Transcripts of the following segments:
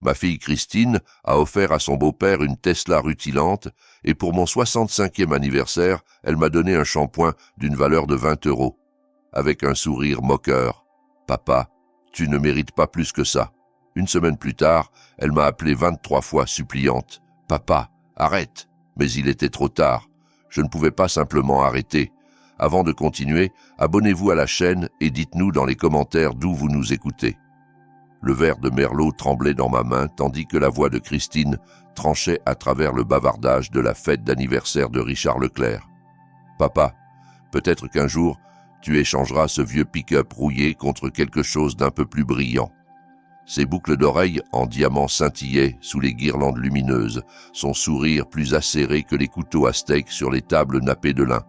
Ma fille Christine a offert à son beau-père une Tesla rutilante et pour mon 65e anniversaire, elle m'a donné un shampoing d'une valeur de 20 €. Avec un sourire moqueur. « Papa, tu ne mérites pas plus que ça. » Une semaine plus tard, elle m'a appelé 23 fois suppliante. « Papa, arrête !» Mais il était trop tard. Je ne pouvais pas simplement arrêter. Avant de continuer, abonnez-vous à la chaîne et dites-nous dans les commentaires d'où vous nous écoutez. Le verre de Merlot tremblait dans ma main tandis que la voix de Christine tranchait à travers le bavardage de la fête d'anniversaire de Richard Leclerc. « Papa, peut-être qu'un jour, tu échangeras ce vieux pick-up rouillé contre quelque chose d'un peu plus brillant. » Ses boucles d'oreilles en diamant scintillaient sous les guirlandes lumineuses, son sourire plus acéré que les couteaux à steak sur les tables nappées de lin.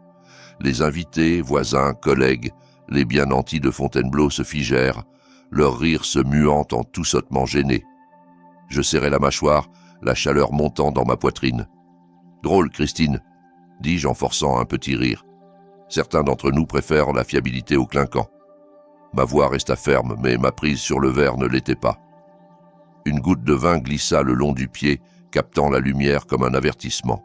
Les invités, voisins, collègues, les bien nantis de Fontainebleau se figèrent, leur rire se muant en tout sottement gêné. Je serrai la mâchoire, la chaleur montant dans ma poitrine. « Drôle, Christine !» dis-je en forçant un petit rire. Certains d'entre nous préfèrent la fiabilité au clinquant. Ma voix resta ferme, mais ma prise sur le verre ne l'était pas. Une goutte de vin glissa le long du pied, captant la lumière comme un avertissement.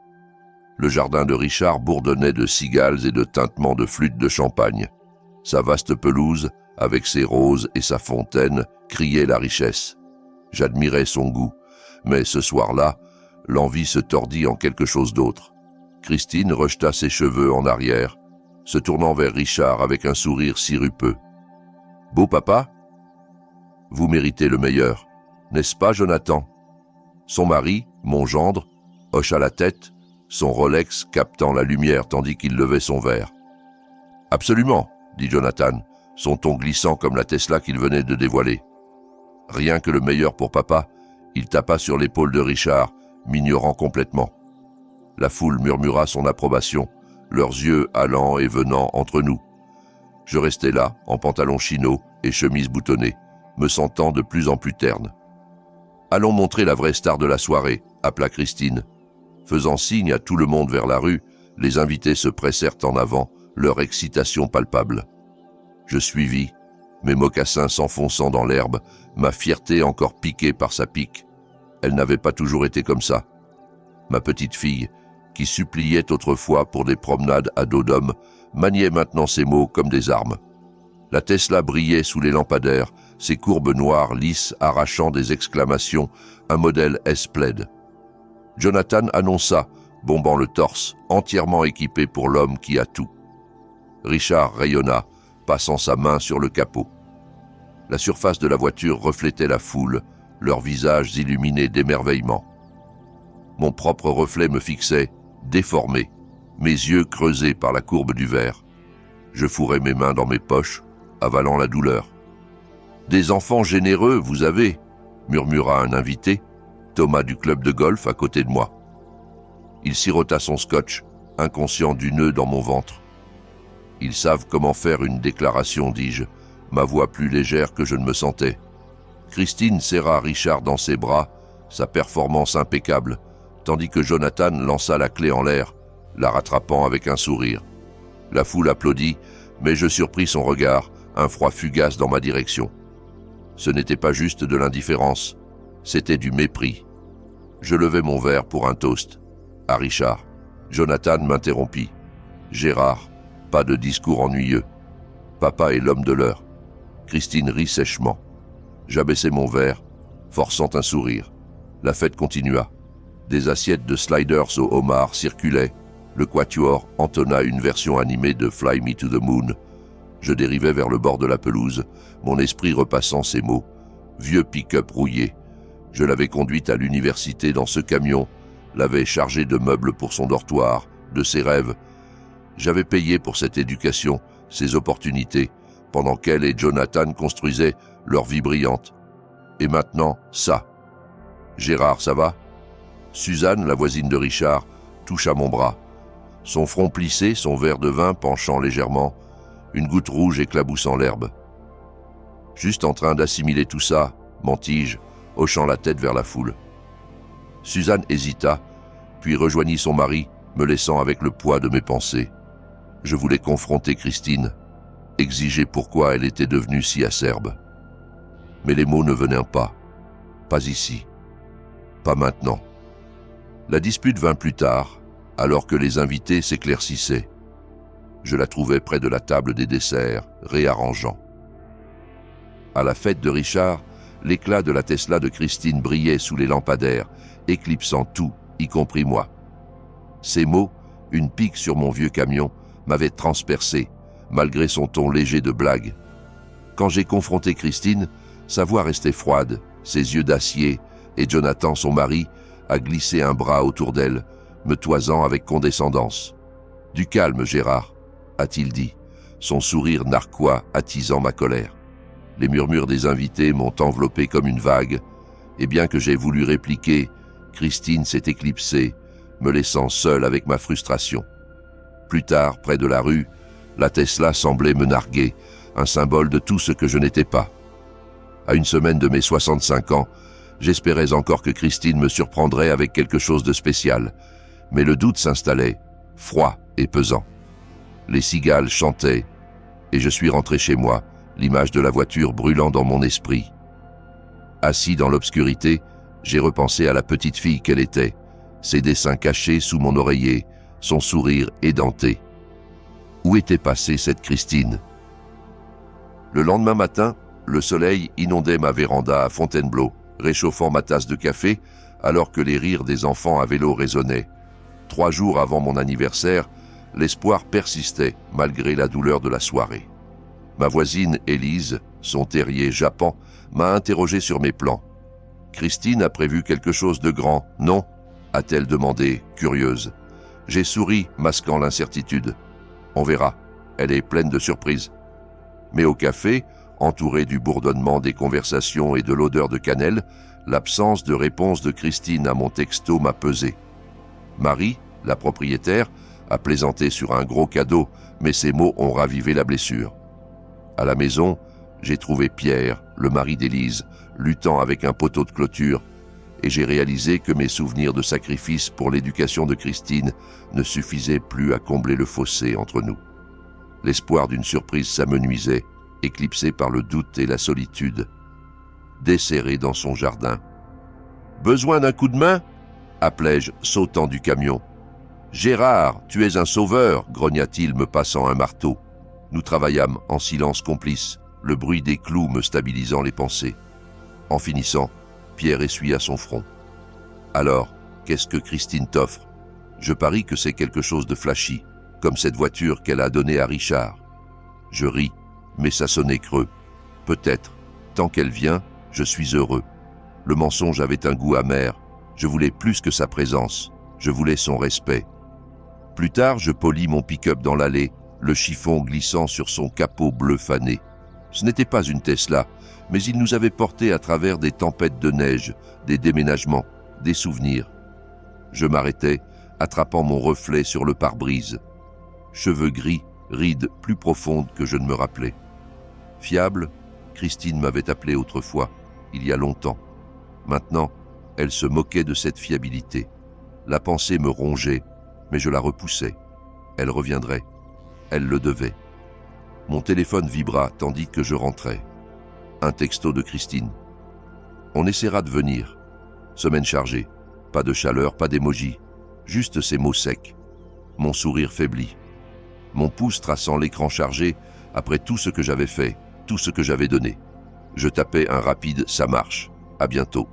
Le jardin de Richard bourdonnait de cigales et de tintements de flûtes de champagne. Sa vaste pelouse, avec ses roses et sa fontaine, criait la richesse. J'admirais son goût, mais ce soir-là, l'envie se tordit en quelque chose d'autre. Christine rejeta ses cheveux en arrière, se tournant vers Richard avec un sourire sirupeux. « Beau papa ? Vous méritez le meilleur, n'est-ce pas, Jonathan ?» Son mari, mon gendre, hocha la tête, son Rolex captant la lumière tandis qu'il levait son verre. « Absolument, » dit Jonathan, son ton glissant comme la Tesla qu'il venait de dévoiler. Rien que le meilleur pour papa, il tapa sur l'épaule de Richard, m'ignorant complètement. La foule murmura son approbation, leurs yeux allant et venant entre nous. Je restais là, en pantalon chino et chemise boutonnée, me sentant de plus en plus terne. « Allons montrer la vraie star de la soirée », appela Christine. Faisant signe à tout le monde vers la rue, les invités se pressèrent en avant, leur excitation palpable. Je suivis, mes mocassins s'enfonçant dans l'herbe, ma fierté encore piquée par sa pique. Elle n'avait pas toujours été comme ça. Ma petite fille, qui suppliait autrefois pour des promenades à dos d'homme, maniait maintenant ses mots comme des armes. La Tesla brillait sous les lampadaires, ses courbes noires lisses arrachant des exclamations, un modèle S-Plaid. Jonathan annonça, bombant le torse, entièrement équipé pour l'homme qui a tout. Richard rayonna, passant sa main sur le capot. La surface de la voiture reflétait la foule, leurs visages illuminés d'émerveillement. Mon propre reflet me fixait, déformé, mes yeux creusés par la courbe du verre. Je fourrai mes mains dans mes poches, avalant la douleur. « Des enfants généreux, vous avez » murmura un invité, Thomas du club de golf à côté de moi. Il sirota son scotch, inconscient du nœud dans mon ventre. « Ils savent comment faire une déclaration, dis-je, ma voix plus légère que je ne me sentais. » Christine serra Richard dans ses bras, sa performance impeccable, tandis que Jonathan lança la clé en l'air, la rattrapant avec un sourire. La foule applaudit, mais je surpris son regard, un froid fugace dans ma direction. Ce n'était pas juste de l'indifférence, c'était du mépris. Je levai mon verre pour un toast. À Richard. Jonathan m'interrompit. « Gérard, pas de discours ennuyeux. Papa est l'homme de l'heure. » Christine rit sèchement. J'abaissai mon verre, forçant un sourire. La fête continua. Des assiettes de sliders au homard circulaient. Le quatuor entonna une version animée de « Fly Me to the Moon ». Je dérivais vers le bord de la pelouse, mon esprit repassant ces mots. Vieux pick-up rouillé. Je l'avais conduite à l'université dans ce camion, l'avais chargée de meubles pour son dortoir, de ses rêves. J'avais payé pour cette éducation, ces opportunités, pendant qu'elle et Jonathan construisaient leur vie brillante. Et maintenant, ça. « Gérard, ça va ?» Suzanne, la voisine de Richard, toucha mon bras. Son front plissé, son verre de vin penchant légèrement, une goutte rouge éclaboussant l'herbe. Juste en train d'assimiler tout ça, mentis-je, hochant la tête vers la foule. Suzanne hésita, puis rejoignit son mari, me laissant avec le poids de mes pensées. Je voulais confronter Christine, exiger pourquoi elle était devenue si acerbe. Mais les mots ne venaient pas. Pas ici, Pas maintenant. La dispute vint plus tard, alors que les invités s'éclaircissaient. Je la trouvais près de la table des desserts, réarrangeant. À la fête de Richard, l'éclat de la Tesla de Christine brillait sous les lampadaires, éclipsant tout, y compris moi. Ces mots, une pique sur mon vieux camion, m'avaient transpercé, malgré son ton léger de blague. Quand j'ai confronté Christine, sa voix restait froide, ses yeux d'acier, et Jonathan, son mari, a glissé un bras autour d'elle, me toisant avec condescendance. « Du calme, Gérard », a-t-il dit, son sourire narquois attisant ma colère. Les murmures des invités m'ont enveloppé comme une vague, et bien que j'ai voulu répliquer, Christine s'est éclipsée, me laissant seul avec ma frustration. Plus tard, près de la rue, la Tesla semblait me narguer, un symbole de tout ce que je n'étais pas. À une semaine de mes 65 ans, j'espérais encore que Christine me surprendrait avec quelque chose de spécial, mais le doute s'installait, froid et pesant. Les cigales chantaient, et je suis rentré chez moi, l'image de la voiture brûlant dans mon esprit. Assis dans l'obscurité, j'ai repensé à la petite fille qu'elle était, ses dessins cachés sous mon oreiller, son sourire édenté. Où était passée cette Christine? Le lendemain matin, le soleil inondait ma véranda à Fontainebleau, réchauffant ma tasse de café, alors que les rires des enfants à vélo résonnaient. 3 jours avant mon anniversaire, l'espoir persistait, malgré la douleur de la soirée. Ma voisine Élise, son terrier japan, m'a interrogé sur mes plans. « Christine a prévu quelque chose de grand, non ?» a-t-elle demandé, curieuse. J'ai souri, masquant l'incertitude. On verra, elle est pleine de surprises. Mais au café, entouré du bourdonnement des conversations et de l'odeur de cannelle, l'absence de réponse de Christine à mon texto m'a pesé. Marie, la propriétaire, a plaisanté sur un gros cadeau, mais ces mots ont ravivé la blessure. À la maison, j'ai trouvé Pierre, le mari d'Élise, luttant avec un poteau de clôture, et j'ai réalisé que mes souvenirs de sacrifice pour l'éducation de Christine ne suffisaient plus à combler le fossé entre nous. L'espoir d'une surprise s'amenuisait, éclipsé par le doute et la solitude. Desserré dans son jardin. « Besoin d'un coup de main ?» appelai-je, sautant du camion. « Gérard, tu es un sauveur !» grogna-t-il, me passant un marteau. Nous travaillâmes en silence complice, le bruit des clous me stabilisant les pensées. En finissant, Pierre essuya son front. « Alors, qu'est-ce que Christine t'offre ? Je parie que c'est quelque chose de flashy, comme cette voiture qu'elle a donnée à Richard. » Je ris, mais ça sonnait creux. Peut-être, tant qu'elle vient, je suis heureux. Le mensonge avait un goût amer. Je voulais plus que sa présence. Je voulais son respect. Plus tard, je polis mon pick-up dans l'allée, le chiffon glissant sur son capot bleu fané. Ce n'était pas une Tesla, mais il nous avait portés à travers des tempêtes de neige, des déménagements, des souvenirs. Je m'arrêtais, attrapant mon reflet sur le pare-brise. Cheveux gris, rides plus profondes que je ne me rappelais. Fiable, Christine m'avait appelé autrefois, il y a longtemps. Maintenant, elle se moquait de cette fiabilité. La pensée me rongeait, mais je la repoussais. Elle reviendrait. Elle le devait. Mon téléphone vibra tandis que je rentrais. Un texto de Christine. On essaiera de venir. Semaine chargée. Pas de chaleur, pas d'émoji. Juste ces mots secs. Mon sourire faiblit. Mon pouce traçant l'écran chargé après tout ce que j'avais fait, tout ce que j'avais donné. Je tapais un rapide « ça marche, à bientôt »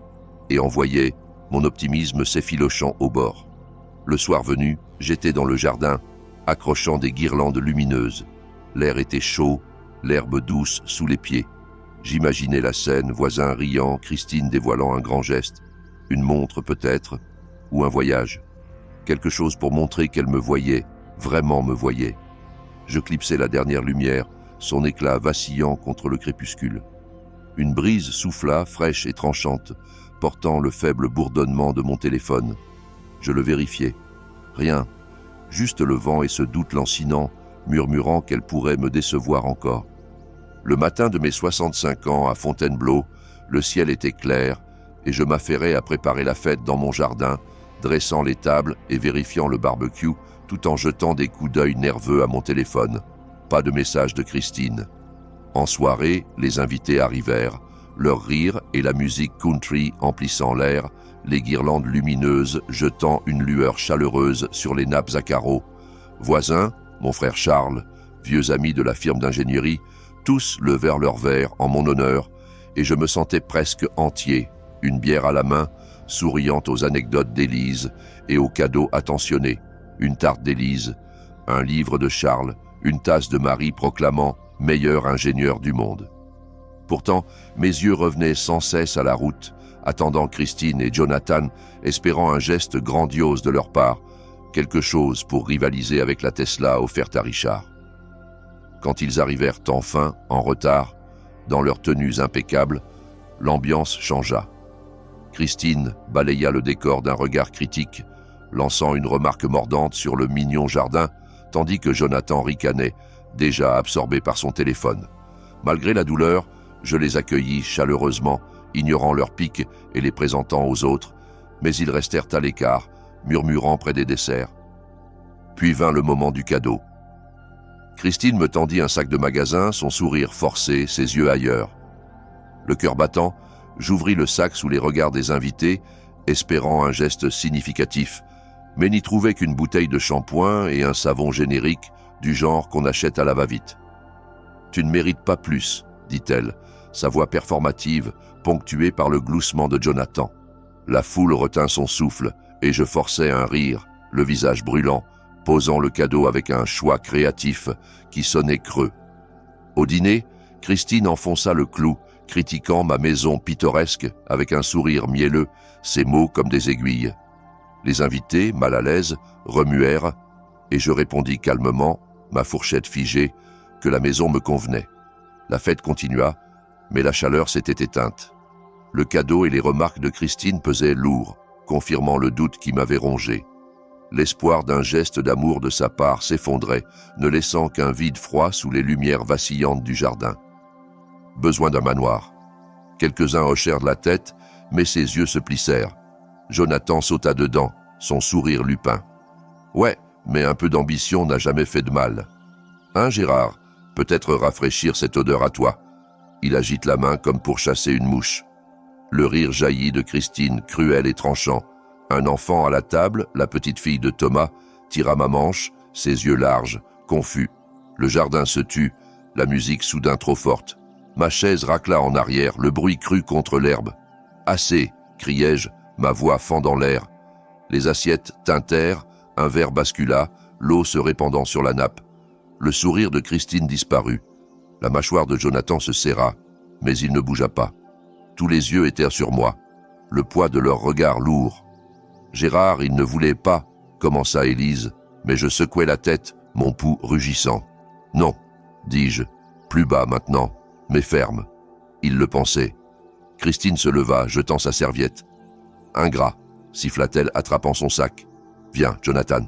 et envoyais, mon optimisme s'effilochant au bord. Le soir venu, j'étais dans le jardin, accrochant des guirlandes lumineuses. L'air était chaud, l'herbe douce sous les pieds. J'imaginais la scène, voisin riant, Christine dévoilant un grand geste, une montre peut-être, ou un voyage. Quelque chose pour montrer qu'elle me voyait, vraiment me voyait. Je clipsais la dernière lumière, son éclat vacillant contre le crépuscule. Une brise souffla, fraîche et tranchante, portant le faible bourdonnement de mon téléphone. Je le vérifiais. Rien, juste le vent et ce doute lancinant, murmurant qu'elle pourrait me décevoir encore. Le matin de mes 65 ans à Fontainebleau, le ciel était clair et je m'affairais à préparer la fête dans mon jardin, dressant les tables et vérifiant le barbecue tout en jetant des coups d'œil nerveux à mon téléphone. Pas de message de Christine. En soirée, les invités arrivèrent, leur rire et la musique country emplissant l'air, les guirlandes lumineuses jetant une lueur chaleureuse sur les nappes à carreaux. Voisins, mon frère Charles, vieux ami de la firme d'ingénierie, tous levèrent leurs verres en mon honneur, et je me sentais presque entier, une bière à la main, souriant aux anecdotes d'Élise et aux cadeaux attentionnés, une tarte d'Élise, un livre de Charles, une tasse de Marie proclamant « meilleur ingénieur du monde ». Pourtant, mes yeux revenaient sans cesse à la route, attendant Christine et Jonathan, espérant un geste grandiose de leur part, quelque chose pour rivaliser avec la Tesla offerte à Richard. Quand ils arrivèrent enfin, en retard, dans leurs tenues impeccables, l'ambiance changea. Christine balaya le décor d'un regard critique, lançant une remarque mordante sur le mignon jardin, tandis que Jonathan ricanait, déjà absorbé par son téléphone. Malgré la douleur, je les accueillis chaleureusement, ignorant leurs piques et les présentant aux autres, mais ils restèrent à l'écart, murmurant près des desserts. Puis vint le moment du cadeau. Christine me tendit un sac de magasin, son sourire forcé, ses yeux ailleurs. Le cœur battant, j'ouvris le sac sous les regards des invités, espérant un geste significatif, mais n'y trouvai qu'une bouteille de shampoing et un savon générique du genre qu'on achète à la va-vite. « Tu ne mérites pas plus », dit-elle, sa voix performative, ponctuée par le gloussement de Jonathan. La foule retint son souffle, et je forçai un rire, le visage brûlant, posant le cadeau avec un choix créatif qui sonnait creux. Au dîner, Christine enfonça le clou, critiquant ma maison pittoresque avec un sourire mielleux, ses mots comme des aiguilles. Les invités, mal à l'aise, remuèrent, et je répondis calmement, ma fourchette figée, que la maison me convenait. La fête continua, mais la chaleur s'était éteinte. Le cadeau et les remarques de Christine pesaient lourd, confirmant le doute qui m'avait rongé. L'espoir d'un geste d'amour de sa part s'effondrait, ne laissant qu'un vide froid sous les lumières vacillantes du jardin. Besoin d'un manoir. Quelques-uns hochèrent de la tête, mais ses yeux se plissèrent. Jonathan sauta dedans, son sourire lupin. « Ouais, mais un peu d'ambition n'a jamais fait de mal. Hein, Gérard, peut-être rafraîchir cette odeur à toi. » Il agite la main comme pour chasser une mouche. Le rire jaillit de Christine, cruel et tranchant. Un enfant à la table, la petite fille de Thomas, tira ma manche, ses yeux larges, confus. Le jardin se tut, la musique soudain trop forte. Ma chaise racla en arrière, le bruit crut contre l'herbe. « Assez !» criai-je, ma voix fendant l'air. Les assiettes tintèrent, un verre bascula, l'eau se répandant sur la nappe. Le sourire de Christine disparut. La mâchoire de Jonathan se serra, mais il ne bougea pas. Tous les yeux étaient sur moi, le poids de leur regard lourd. « Gérard, il ne voulait pas », commença Élise, mais je secouai la tête, mon pouls rugissant. « Non », dis-je, plus bas maintenant, mais ferme. Il le pensait. Christine se leva, jetant sa serviette. « Ingrat », siffla-t-elle, attrapant son sac. « Viens, Jonathan. »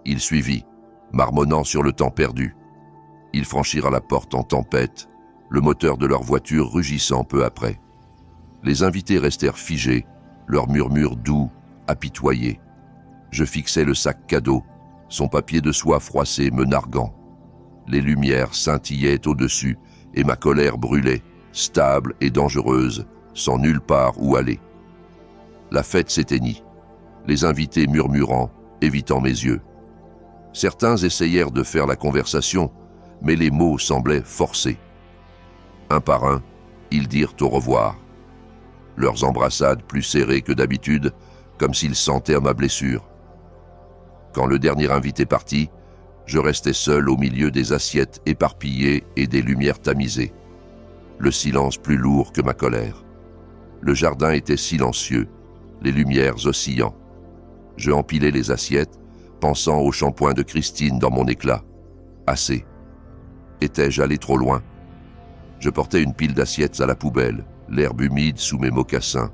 Il suivit, marmonnant sur le temps perdu. Ils franchirent la porte en tempête, le moteur de leur voiture rugissant peu après. Les invités restèrent figés, leurs murmures doux, apitoyés. Je fixais le sac cadeau, son papier de soie froissé me narguant. Les lumières scintillaient au-dessus et ma colère brûlait, stable et dangereuse, sans nulle part où aller. La fête s'éteignit, les invités murmurant, évitant mes yeux. Certains essayèrent de faire la conversation, mais les mots semblaient forcés. Un par un, ils dirent au revoir. Leurs embrassades plus serrées que d'habitude, comme s'ils sentaient ma blessure. Quand le dernier invité partit, je restais seul au milieu des assiettes éparpillées et des lumières tamisées. Le silence plus lourd que ma colère. Le jardin était silencieux, les lumières oscillant. Je empilai les assiettes, pensant au shampoing de Christine dans mon éclat. Assez. Étais-je allé trop loin? Je portais une pile d'assiettes à la poubelle, l'herbe humide sous mes mocassins.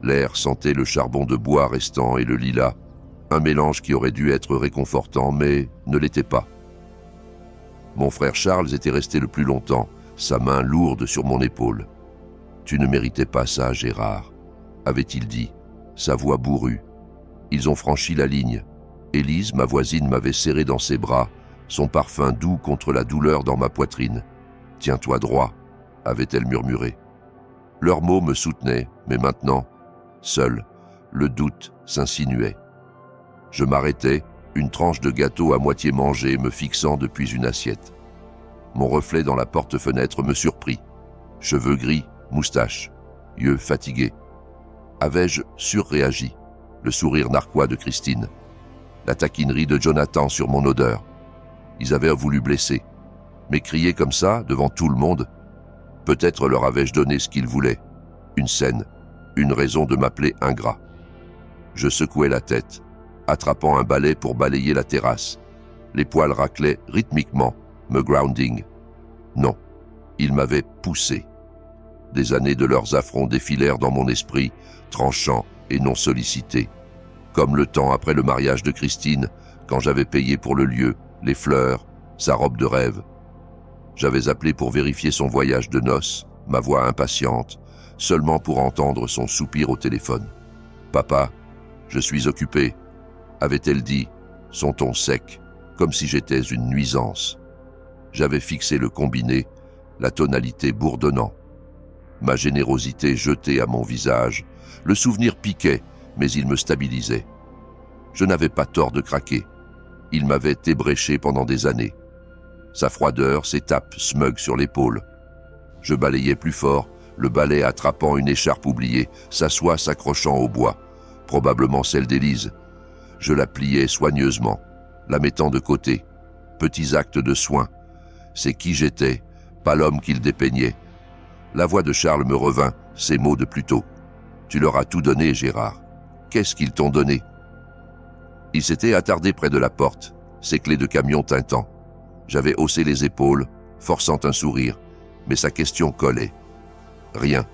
L'air sentait le charbon de bois restant et le lilas, un mélange qui aurait dû être réconfortant, mais ne l'était pas. Mon frère Charles était resté le plus longtemps, sa main lourde sur mon épaule. « Tu ne méritais pas ça, Gérard », avait-il dit, sa voix bourrue. Ils ont franchi la ligne. Élise, ma voisine, m'avait serré dans ses bras, son parfum doux contre la douleur dans ma poitrine. « Tiens-toi droit », avait-elle murmuré. Leurs mots me soutenaient, mais maintenant, seul, le doute s'insinuait. Je m'arrêtais, une tranche de gâteau à moitié mangée me fixant depuis une assiette. Mon reflet dans la porte-fenêtre me surprit. Cheveux gris, moustache, yeux fatigués. Avais-je surréagi? Le sourire narquois de Christine. La taquinerie de Jonathan sur mon odeur. Ils avaient voulu blesser. Mais crier comme ça, devant tout le monde, peut-être leur avais-je donné ce qu'ils voulaient. Une scène, une raison de m'appeler ingrat. Je secouais la tête, attrapant un balai pour balayer la terrasse. Les poils raclaient rythmiquement, me grounding. Non, ils m'avaient poussé. Des années de leurs affronts défilèrent dans mon esprit, tranchants et non sollicités. Comme le temps après le mariage de Christine, quand j'avais payé pour le lieu, les fleurs, sa robe de rêve. J'avais appelé pour vérifier son voyage de noces, ma voix impatiente, seulement pour entendre son soupir au téléphone. « Papa, je suis occupé », avait-elle dit, son ton sec, comme si j'étais une nuisance. J'avais fixé le combiné, la tonalité bourdonnant. Ma générosité jetée à mon visage, le souvenir piquait, mais il me stabilisait. Je n'avais pas tort de craquer. Il m'avait ébréché pendant des années. Sa froideur, ses tapes smug sur l'épaule. Je balayais plus fort, le balai attrapant une écharpe oubliée, sa soie s'accrochant au bois, probablement celle d'Élise. Je la pliais soigneusement, la mettant de côté. Petits actes de soin. C'est qui j'étais, pas l'homme qu'il dépeignait. La voix de Charles me revint, ces mots de plus tôt. « Tu leur as tout donné, Gérard. Qu'est-ce qu'ils t'ont donné ?» Il s'était attardé près de la porte, ses clés de camion tintant. J'avais haussé les épaules, forçant un sourire, mais sa question collait. Rien.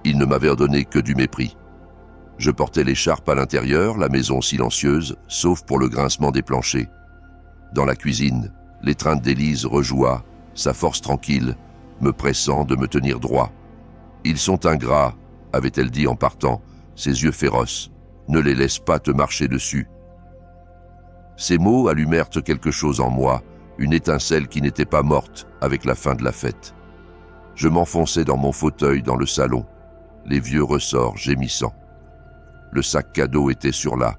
Il ne m'avait donné que du mépris. Je portais l'écharpe à l'intérieur, la maison silencieuse, sauf pour le grincement des planchers. Dans la cuisine, l'étreinte d'Élise rejoua, sa force tranquille, me pressant de me tenir droit. « Ils sont ingrats », avait-elle dit en partant, ses yeux féroces. « Ne les laisse pas te marcher dessus. » Ces mots allumèrent quelque chose en moi, une étincelle qui n'était pas morte avec la fin de la fête. Je m'enfonçais dans mon fauteuil dans le salon, les vieux ressorts gémissant. Le sac cadeau était sur là.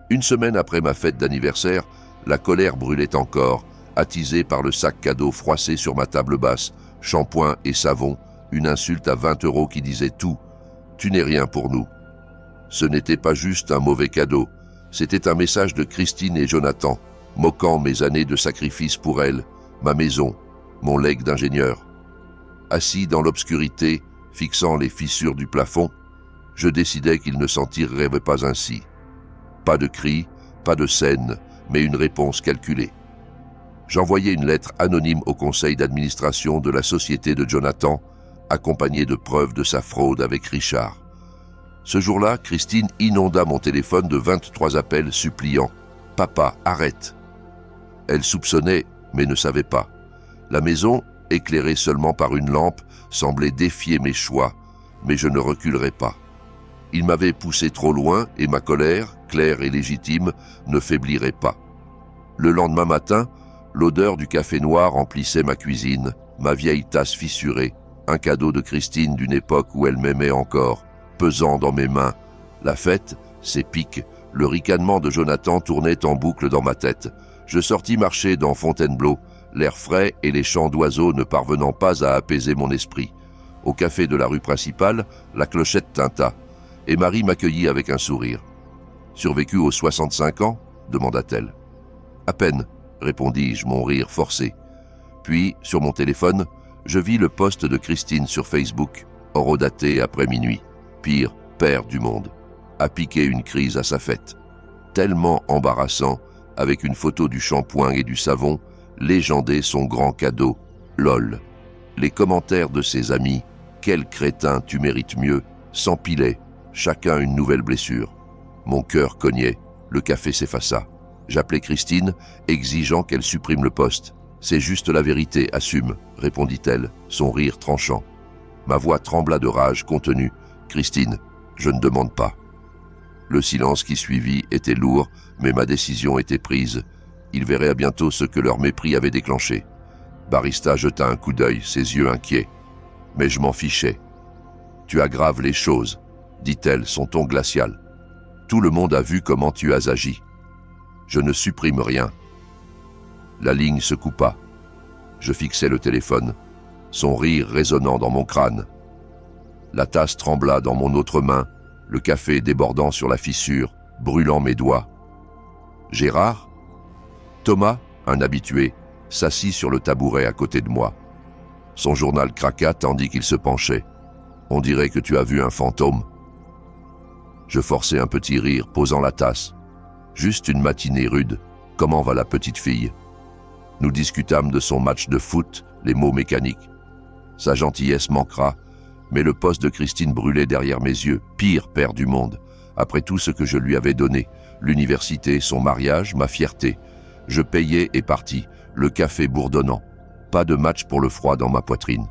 Une semaine après ma fête d'anniversaire, la colère brûlait encore, attisée par le sac cadeau froissé sur ma table basse, shampoing et savon, une insulte à 20 € qui disait tout. « Tu n'es rien pour nous ». Ce n'était pas juste un mauvais cadeau, c'était un message de Christine et Jonathan, moquant mes années de sacrifice pour elle, ma maison, mon legs d'ingénieur. Assis dans l'obscurité, fixant les fissures du plafond, je décidai qu'il ne s'en tirerait pas ainsi. Pas de cris, pas de scène, mais une réponse calculée. J'envoyai une lettre anonyme au conseil d'administration de la société de Jonathan, accompagnée de preuves de sa fraude avec Richard. Ce jour-là, Christine inonda mon téléphone de 23 appels suppliants. « Papa, arrête !» Elle soupçonnait, mais ne savait pas. La maison, éclairée seulement par une lampe, semblait défier mes choix, mais je ne reculerai pas. Il m'avait poussé trop loin et ma colère, claire et légitime, ne faiblirait pas. Le lendemain matin, l'odeur du café noir emplissait ma cuisine, ma vieille tasse fissurée, un cadeau de Christine d'une époque où elle m'aimait encore, pesant dans mes mains. La fête, ses pics, le ricanement de Jonathan tournaient en boucle dans ma tête. Je sortis marcher dans Fontainebleau, l'air frais et les chants d'oiseaux ne parvenant pas à apaiser mon esprit. Au café de la rue principale, la clochette tinta, et Marie m'accueillit avec un sourire. « Survécu aux 65 ans ?» demanda-t-elle. « À peine », répondis-je, mon rire forcé. Puis, sur mon téléphone, je vis le post de Christine sur Facebook, horodaté après minuit. Pire, père du monde, a piqué une crise à sa fête. Tellement embarrassant, avec une photo du shampoing et du savon, légendé son grand cadeau, lol. Les commentaires de ses amis, « Quel crétin, tu mérites mieux », s'empilaient, chacun une nouvelle blessure. Mon cœur cognait, le café s'effaça. J'appelai Christine, exigeant qu'elle supprime le post. « C'est juste la vérité, assume », répondit-elle, son rire tranchant. Ma voix trembla de rage contenue. « Christine, je ne demande pas. » Le silence qui suivit était lourd, mais ma décision était prise. Ils verraient à bientôt ce que leur mépris avait déclenché. Barista jeta un coup d'œil, ses yeux inquiets. Mais je m'en fichais. « Tu aggraves les choses. dit-elle, son ton glacial. Tout le monde a vu comment tu as agi. Je ne supprime rien. La ligne se coupa. Je fixai le téléphone, son rire résonnant dans mon crâne. La tasse trembla dans mon autre main, le café débordant sur la fissure, brûlant mes doigts. Gérard ? Thomas, un habitué, s'assit sur le tabouret à côté de moi. Son journal craqua tandis qu'il se penchait. On dirait que tu as vu un fantôme. Je forçai un petit rire, posant la tasse. Juste une matinée rude. Comment va la petite fille ? Nous discutâmes de son match de foot, les mots mécaniques. Sa gentillesse manquera, mais le poste de Christine brûlait derrière mes yeux, pire père du monde, après tout ce que je lui avais donné, l'université, son mariage, ma fierté. Je payais et partis, le café bourdonnant. Pas de match pour le froid dans ma poitrine.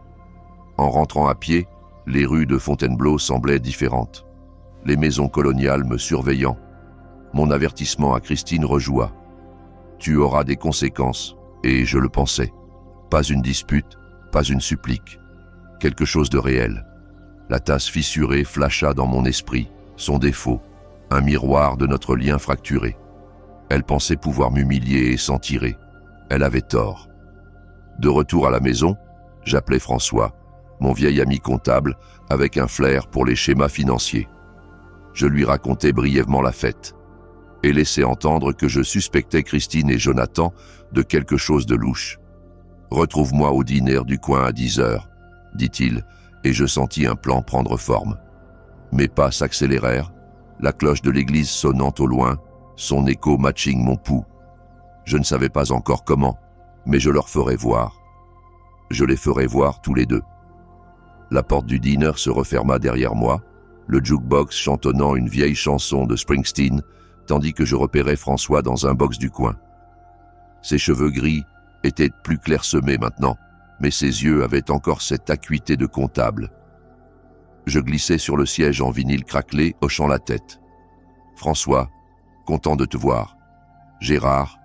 En rentrant à pied, les rues de Fontainebleau semblaient différentes. Les maisons coloniales me surveillant. Mon avertissement à Christine rejoua. Tu auras des conséquences, et je le pensais. Pas une dispute, pas une supplique. Quelque chose de réel. La tasse fissurée flasha dans mon esprit, son défaut, un miroir de notre lien fracturé. Elle pensait pouvoir m'humilier et s'en tirer. Elle avait tort. De retour à la maison, j'appelai François, mon vieil ami comptable, avec un flair pour les schémas financiers. Je lui racontai brièvement la fête et laissai entendre que je suspectais Christine et Jonathan de quelque chose de louche. « Retrouve-moi au dîner du coin à 10 heures, dit-il, et je sentis un plan prendre forme. Mes pas s'accélérèrent, la cloche de l'église sonnant au loin, son écho matching mon pouls. Je ne savais pas encore comment, mais je leur ferai voir. Je les ferai voir tous les deux. La porte du dîner se referma derrière moi, le jukebox chantonnant une vieille chanson de Springsteen, tandis que je repérais François dans un box du coin. Ses cheveux gris étaient plus clairsemés maintenant, mais ses yeux avaient encore cette acuité de comptable. Je glissai sur le siège en vinyle craquelé, hochant la tête. « François, content de te voir. »« Gérard, »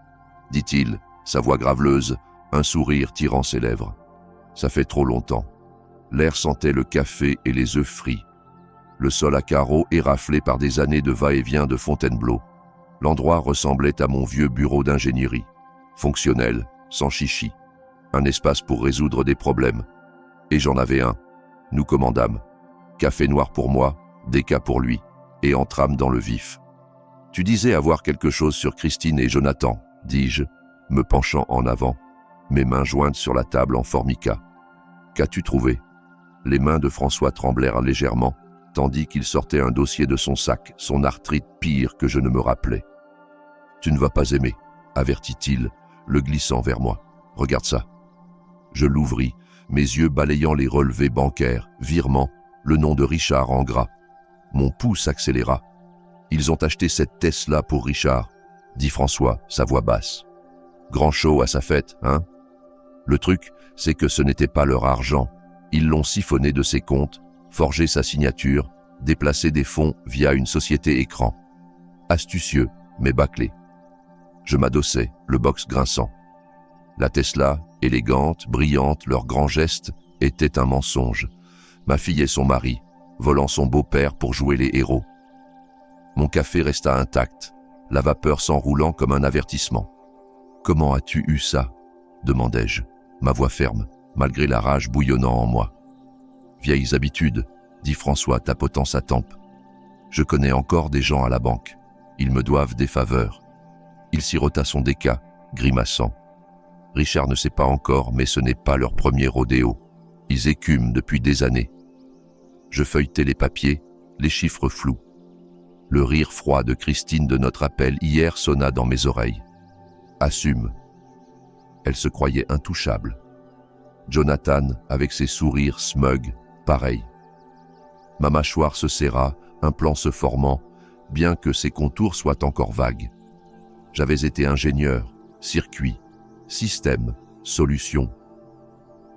dit-il, sa voix graveleuse, un sourire tirant ses lèvres. « Ça fait trop longtemps. » L'air sentait le café et les œufs frits. Le sol à carreaux éraflé par des années de va-et-vient de Fontainebleau. L'endroit ressemblait à mon vieux bureau d'ingénierie. Fonctionnel, sans chichi. Un espace pour résoudre des problèmes. Et j'en avais un. Nous commandâmes. Café noir pour moi, déca pour lui, et entrâmes dans le vif. « Tu disais avoir quelque chose sur Christine et Jonathan, » dis-je, me penchant en avant, mes mains jointes sur la table en formica. « Qu'as-tu trouvé ?» Les mains de François tremblèrent légèrement, tandis qu'il sortait un dossier de son sac, son arthrite pire que je ne me rappelais. « Tu ne vas pas aimer, » avertit-il, le glissant vers moi. « Regarde ça. » Je l'ouvris, mes yeux balayant les relevés bancaires, virements, le nom de Richard en gras. Mon pouls s'accéléra. « Ils ont acheté cette Tesla pour Richard, » dit François, sa voix basse. « Grand show à sa fête, hein ? Le truc, c'est que ce n'était pas leur argent. Ils l'ont siphonné de ses comptes, forgé sa signature, déplacé des fonds via une société écran. Astucieux, mais bâclé. Je m'adossai, le box grinçant. La Tesla, élégante, brillante, leur grand geste, était un mensonge. Ma fille et son mari, volant son beau-père pour jouer les héros. Mon café resta intact, la vapeur s'enroulant comme un avertissement. « Comment as-tu eu ça ?» demandai-je, ma voix ferme, malgré la rage bouillonnant en moi. « Vieilles habitudes, » dit François tapotant sa tempe. « Je connais encore des gens à la banque. Ils me doivent des faveurs. » Il sirota son déca, grimaçant. Richard ne sait pas encore, mais ce n'est pas leur premier rodéo. Ils écument depuis des années. Je feuilletai les papiers, les chiffres flous. Le rire froid de Christine de notre appel hier sonna dans mes oreilles. « Assume. » Elle se croyait intouchable. Jonathan, avec ses sourires smug, pareil. Ma mâchoire se serra, un plan se formant, bien que ses contours soient encore vagues. J'avais été ingénieur, circuit, système, solution.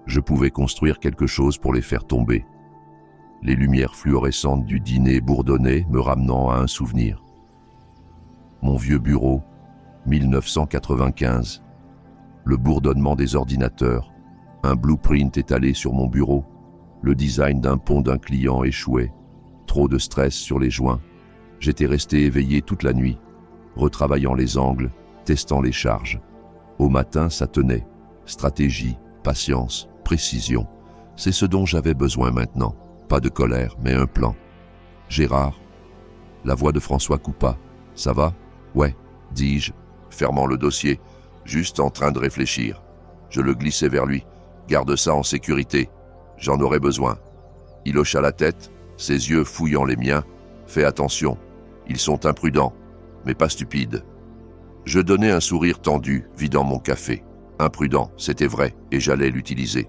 Je pouvais construire quelque chose pour les faire tomber. Les lumières fluorescentes du dîner bourdonnaient, me ramenant à un souvenir. Mon vieux bureau, 1995. Le bourdonnement des ordinateurs, un blueprint étalé sur mon bureau, le design d'un pont d'un client échoué. Trop de stress sur les joints. J'étais resté éveillé toute la nuit, retravaillant les angles, testant les charges. Au matin, ça tenait. Stratégie, patience, précision. C'est ce dont j'avais besoin maintenant. Pas de colère, mais un plan. Gérard. La voix de François coupa. Ça va? Ouais, dis-je, fermant le dossier, juste en train de réfléchir. Je le glissai vers lui. Garde ça en sécurité. J'en aurai besoin. Il hocha la tête, ses yeux fouillant les miens. Fais attention. Ils sont imprudents, mais pas stupides. Je donnai un sourire tendu, vidant mon café. Imprudent, c'était vrai, et j'allais l'utiliser.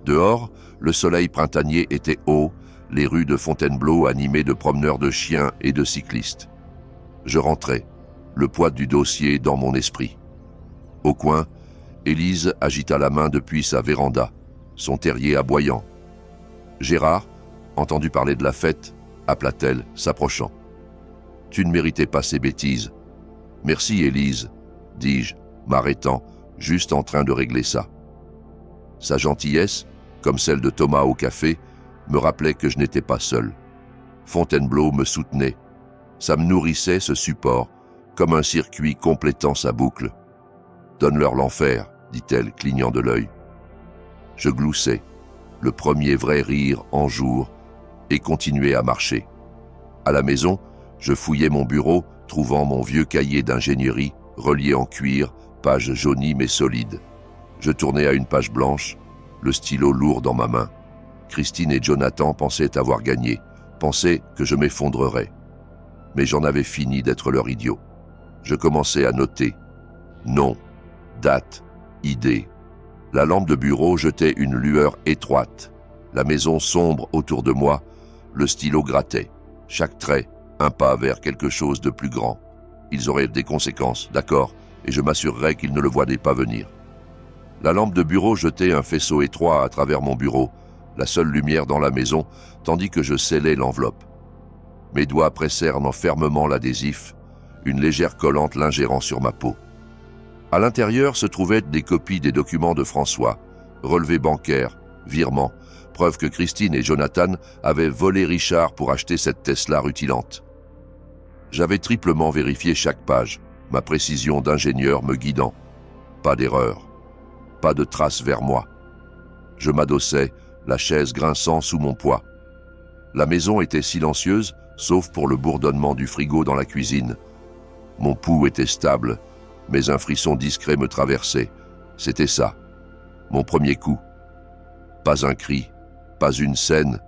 Dehors, le soleil printanier était haut, les rues de Fontainebleau animées de promeneurs de chiens et de cyclistes. Je rentrai, le poids du dossier dans mon esprit. Au coin, Élise agita la main depuis sa véranda, son terrier aboyant. Gérard, entendu parler de la fête, appela-t-elle, s'approchant. « Tu ne méritais pas ces bêtises. »« Merci, Élise, » dis-je, m'arrêtant, juste en train de régler ça. Sa gentillesse, comme celle de Thomas au café, me rappelait que je n'étais pas seul. Fontainebleau me soutenait. Ça me nourrissait, ce support, comme un circuit complétant sa boucle. « Donne-leur l'enfer, » dit-elle, clignant de l'œil. Je gloussais, le premier vrai rire en jour, et continuais à marcher. À la maison, je fouillais mon bureau, trouvant mon vieux cahier d'ingénierie, relié en cuir, page jaunie mais solide. Je tournais à une page blanche, le stylo lourd dans ma main. Christine et Jonathan pensaient avoir gagné, pensaient que je m'effondrerais. Mais j'en avais fini d'être leur idiot. Je commençais à noter. Nom, date, idée. La lampe de bureau jetait une lueur étroite. La maison sombre autour de moi, le stylo grattait. Chaque trait, un pas vers quelque chose de plus grand. Ils auraient des conséquences, d'accord, et je m'assurerais qu'ils ne le voyaient pas venir. La lampe de bureau jetait un faisceau étroit à travers mon bureau, la seule lumière dans la maison, tandis que je scellais l'enveloppe. Mes doigts pressèrent fermement l'adhésif, une légère collante l'ingérant sur ma peau. À l'intérieur se trouvaient des copies des documents de François, relevés bancaires, virements, preuve que Christine et Jonathan avaient volé Richard pour acheter cette Tesla rutilante. J'avais triplement vérifié chaque page, ma précision d'ingénieur me guidant. Pas d'erreur, pas de traces vers moi. Je m'adossais, la chaise grinçant sous mon poids. La maison était silencieuse, sauf pour le bourdonnement du frigo dans la cuisine. Mon pouls était stable, mais un frisson discret me traversait. C'était ça, mon premier coup. Pas un cri, pas une scène,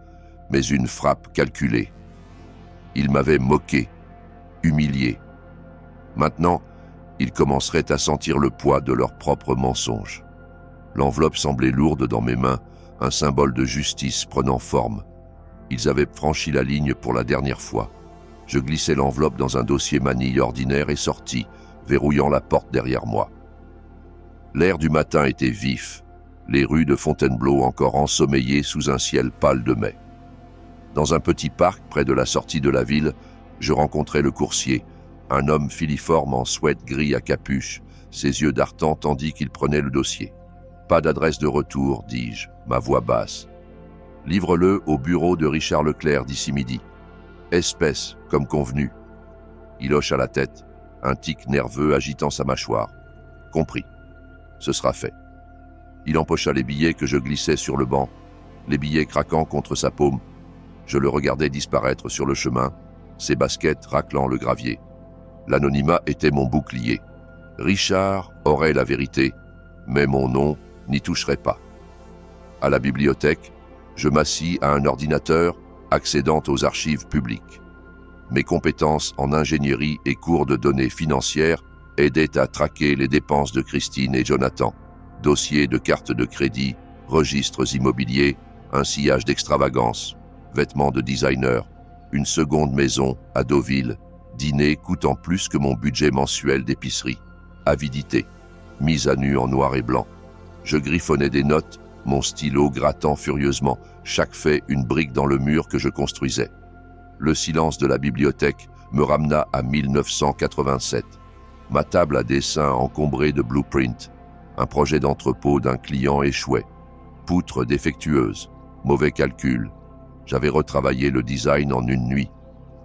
mais une frappe calculée. Ils m'avaient moqué, humilié. Maintenant, ils commenceraient à sentir le poids de leurs propres mensonges. L'enveloppe semblait lourde dans mes mains, un symbole de justice prenant forme. Ils avaient franchi la ligne pour la dernière fois. Je glissai l'enveloppe dans un dossier manille ordinaire et sortis, verrouillant la porte derrière moi. L'air du matin était vif, les rues de Fontainebleau encore ensommeillées sous un ciel pâle de mai. Dans un petit parc près de la sortie de la ville, je rencontrai le coursier, un homme filiforme en sweat gris à capuche, ses yeux dartants tandis qu'il prenait le dossier. « Pas d'adresse de retour, dis-je, ma voix basse. Livre-le au bureau de Richard Leclerc d'ici midi. Espèce, comme convenu. » Il hocha la tête, un tic nerveux agitant sa mâchoire. « Compris. Ce sera fait. » Il empocha les billets que je glissais sur le banc, les billets craquant contre sa paume. Je le regardais disparaître sur le chemin, ses baskets raclant le gravier. L'anonymat était mon bouclier. Richard aurait la vérité, mais mon nom n'y toucherait pas. À la bibliothèque, je m'assis à un ordinateur, accédant aux archives publiques. Mes compétences en ingénierie et cours de données financières aidaient à traquer les dépenses de Christine et Jonathan. Dossiers de cartes de crédit, registres immobiliers, un sillage d'extravagance, vêtements de designer, une seconde maison à Deauville, dîner coûtant plus que mon budget mensuel d'épicerie, avidité, mise à nu en noir et blanc. Je griffonnais des notes, mon stylo grattant furieusement, chaque fait une brique dans le mur que je construisais. Le silence de la bibliothèque me ramena à 1987. Ma table à dessin encombrée de blueprints, un projet d'entrepôt d'un client échouait. Poutre défectueuse, mauvais calcul. J'avais retravaillé le design en une nuit.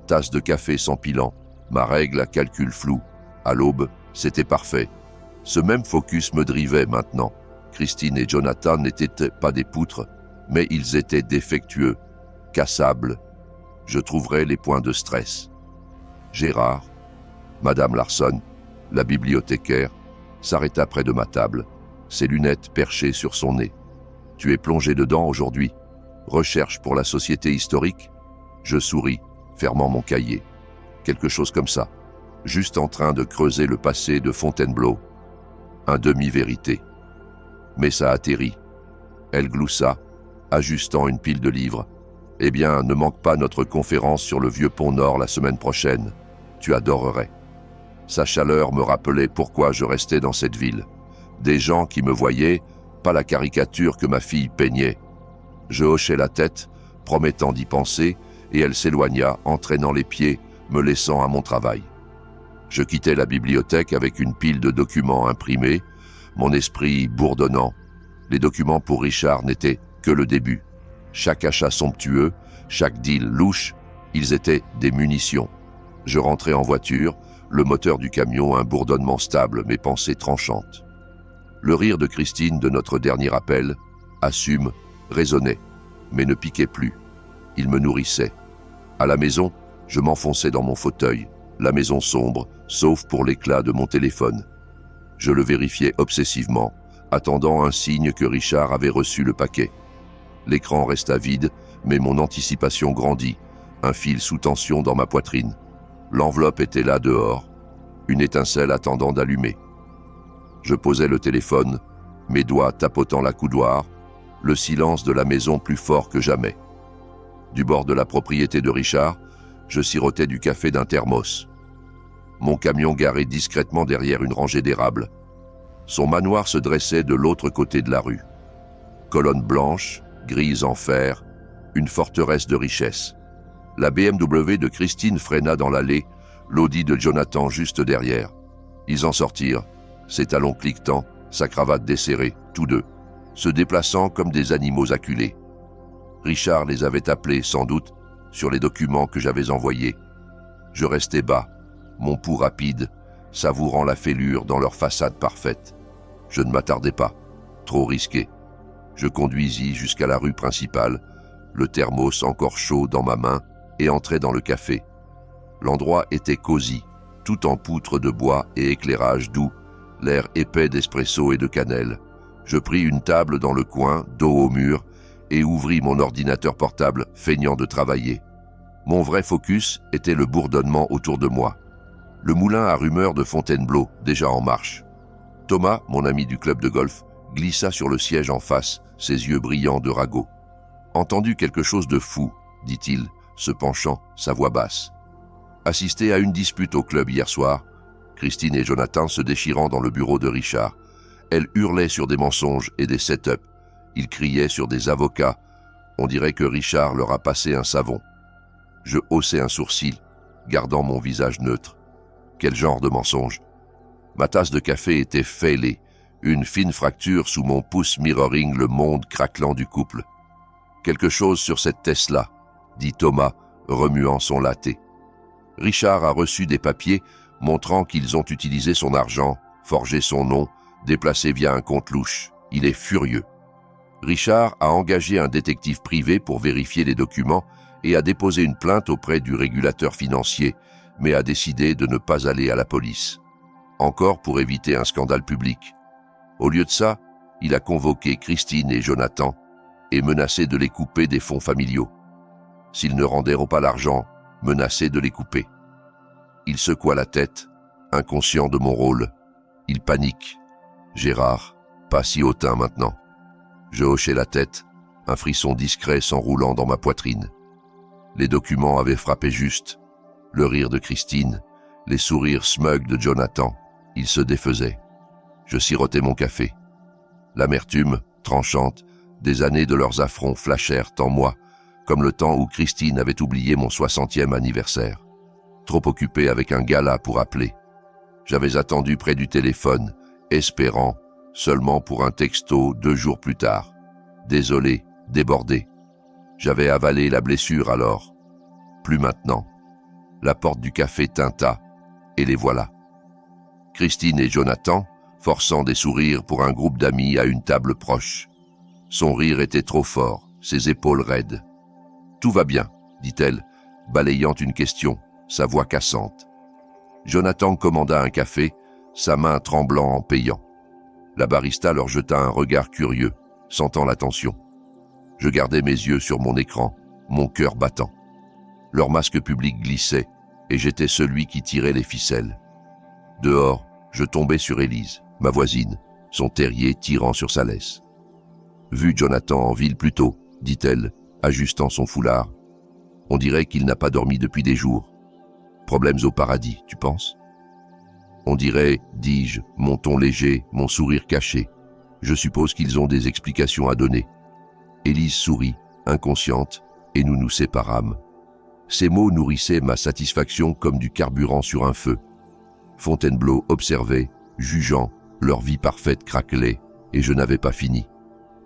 Tasse de café s'empilant, ma règle à calcul flou. À l'aube, c'était parfait. Ce même focus me drivait maintenant. Christine et Jonathan n'étaient pas des poutres, mais ils étaient défectueux, cassables. Je trouverais les points de stress. Gérard, Madame Larson, la bibliothécaire, s'arrêta près de ma table, ses lunettes perchées sur son nez. « Tu es plongé dedans aujourd'hui. Recherche pour la société historique ?» Je souris, fermant mon cahier. Quelque chose comme ça. Juste en train de creuser le passé de Fontainebleau. Un demi-vérité. Mais ça atterrit. Elle gloussa, ajustant une pile de livres. « Eh bien, ne manque pas notre conférence sur le vieux pont Nord la semaine prochaine. Tu adorerais. » Sa chaleur me rappelait pourquoi je restais dans cette ville. Des gens qui me voyaient, pas la caricature que ma fille peignait. Je hochai la tête, promettant d'y penser, et elle s'éloigna, entraînant les pieds, me laissant à mon travail. Je quittais la bibliothèque avec une pile de documents imprimés, mon esprit bourdonnant. Les documents pour Richard n'étaient que le début. Chaque achat somptueux, chaque deal louche, ils étaient des munitions. Je rentrais en voiture, le moteur du camion un bourdonnement stable, mes pensées tranchantes. Le rire de Christine de notre dernier appel, assume, résonnait, mais ne piquait plus. Il me nourrissait. À la maison, je m'enfonçais dans mon fauteuil, la maison sombre, sauf pour l'éclat de mon téléphone. Je le vérifiais obsessivement, attendant un signe que Richard avait reçu le paquet. L'écran resta vide, mais mon anticipation grandit, un fil sous tension dans ma poitrine. L'enveloppe était là dehors, une étincelle attendant d'allumer. Je posais le téléphone, mes doigts tapotant la coudoir, le silence de la maison plus fort que jamais. Du bord de la propriété de Richard, je sirotais du café d'un thermos. Mon camion garé discrètement derrière une rangée d'érables. Son manoir se dressait de l'autre côté de la rue. Colonne blanche, grise en fer, une forteresse de richesse. La BMW de Christine freina dans l'allée, l'Audi de Jonathan juste derrière. Ils en sortirent, ses talons cliquetants, sa cravate desserrée, tous deux, se déplaçant comme des animaux acculés. Richard les avait appelés, sans doute, sur les documents que j'avais envoyés. Je restais bas, mon pouls rapide, savourant la fêlure dans leur façade parfaite. Je ne m'attardais pas, trop risqué. Je conduisis jusqu'à la rue principale, le thermos encore chaud dans ma main, et entrai dans le café. L'endroit était cosy, tout en poutres de bois et éclairage doux, l'air épais d'espresso et de cannelle. Je pris une table dans le coin, dos au mur, et ouvris mon ordinateur portable, feignant de travailler. Mon vrai focus était le bourdonnement autour de moi. Le moulin à rumeurs de Fontainebleau, déjà en marche. Thomas, mon ami du club de golf, glissa sur le siège en face, ses yeux brillants de ragot. « Entendu quelque chose de fou, » dit-il, se penchant, sa voix basse. « Assisté à une dispute au club hier soir, Christine et Jonathan se déchirant dans le bureau de Richard. Elle hurlait sur des mensonges et des set-up. Ils criaient sur des avocats. On dirait que Richard leur a passé un savon. Je haussai un sourcil, gardant mon visage neutre. Quel genre de mensonge? Ma tasse de café était fêlée, une fine fracture sous mon pouce mirroring le monde craquelant du couple. Quelque chose sur cette Tesla, dit Thomas, remuant son latte. Richard a reçu des papiers montrant qu'ils ont utilisé son argent, forgé son nom, déplacé via un compte louche. Il est furieux. Richard a engagé un détective privé pour vérifier les documents et a déposé une plainte auprès du régulateur financier, mais a décidé de ne pas aller à la police. Encore pour éviter un scandale public. Au lieu de ça, il a convoqué Christine et Jonathan et menacé de les couper des fonds familiaux. S'ils ne rendaient pas l'argent, menacé de les couper. Il secoua la tête, inconscient de mon rôle. Il panique. Gérard, pas si hautain maintenant. Je hochai la tête, un frisson discret s'enroulant dans ma poitrine. Les documents avaient frappé juste. Le rire de Christine, les sourires smug de Jonathan, ils se défaisaient. Je sirotais mon café. L'amertume, tranchante, des années de leurs affronts flashèrent en moi, comme le temps où Christine avait oublié mon 60e anniversaire. Trop occupé avec un gala pour appeler. J'avais attendu près du téléphone, espérant, seulement pour un texto 2 jours plus tard. Désolé, débordé. J'avais avalé la blessure alors. Plus maintenant. La porte du café tinta, et les voilà. Christine et Jonathan, forçant des sourires pour un groupe d'amis à une table proche. Son rire était trop fort, ses épaules raides. « Tout va bien », dit-elle, balayant une question, sa voix cassante. Jonathan commanda un café, sa main tremblant en payant. La barista leur jeta un regard curieux, sentant la tension. Je gardais mes yeux sur mon écran, mon cœur battant. Leur masque public glissait, et j'étais celui qui tirait les ficelles. Dehors, je tombais sur Élise, ma voisine, son terrier tirant sur sa laisse. « Vu Jonathan en ville plus tôt, dit-elle, ajustant son foulard. On dirait qu'il n'a pas dormi depuis des jours. Problèmes au paradis, tu penses ? On dirait, dis-je, mon ton léger, mon sourire caché. Je suppose qu'ils ont des explications à donner. Élise sourit, inconsciente, et nous nous séparâmes. Ces mots nourrissaient ma satisfaction comme du carburant sur un feu. Fontainebleau observait, jugeant, leur vie parfaite craquelait, et je n'avais pas fini.